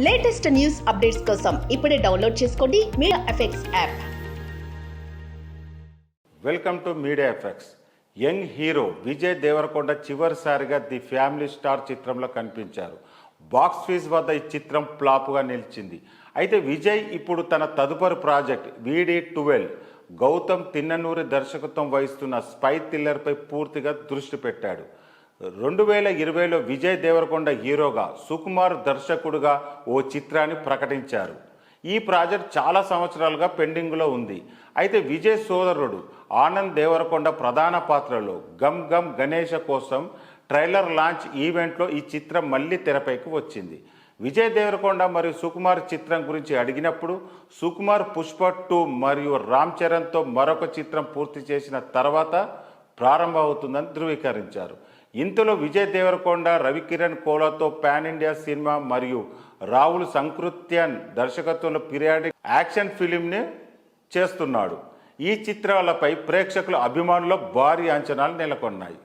Latest news updates కోసం ఇప్పుడే download చేసుకోండి media effects app. Welcome to media effects. Young hero Vijay Deverakonda చివరిసారిగా the family star చిత్రంలో కనిపించారు. బాక్స్ ఆఫీస్ వద్ద ఈ చిత్రం ఫ్లాప్గా నిలిచింది. అయితే విజయ్ ఇప్పుడు తన తదుపరి ప్రాజెక్ట్ VD12 గౌతమ్ తిన్ననూరి దర్శకత్వం వహిస్తున్న స్పై థ్రిల్లర్పై పూర్తిగా దృష్టి పెట్టాడు. 2020లో విజయ్ దేవరకొండ హీరోగా, సుకుమార్ దర్శకుడుగా ఓ చిత్రాన్ని ప్రకటించారు. ఈ ప్రాజెక్ట్ చాలా సంవత్సరాలుగా పెండింగ్లో ఉంది. అయితే విజయ్ సోదరుడు ఆనంద్ దేవరకొండ ప్రధాన పాత్రలో గమ్ గమ్ గణేష కోసం ట్రైలర్ లాంచ్ ఈవెంట్లో ఈ చిత్రం మళ్ళీ తెరపైకి వచ్చింది. విజయ్ దేవరకొండ మరియు సుకుమార్ చిత్రం గురించి అడిగినప్పుడు సుకుమార్ పుష్ప 2 మరియు రామ్ చరణ్తో మరొక చిత్రం పూర్తి చేసిన తర్వాత ప్రారంభమవుతుందని ధృవీకరించారు. ఇంతలో విజయ్ దేవరకొండ రవికిరణ్ కోలాతో పాన్ ఇండియా సినిమా మరియు రాహుల్ సంకృత్యన్ దర్శకత్వంలో పీరియాడిక్ యాక్షన్ ఫిలింని చేస్తున్నాడు. ఈ చిత్రాలపై ప్రేక్షకుల అభిమానుల్లో భారీ అంచనాలు నెలకొన్నాయి.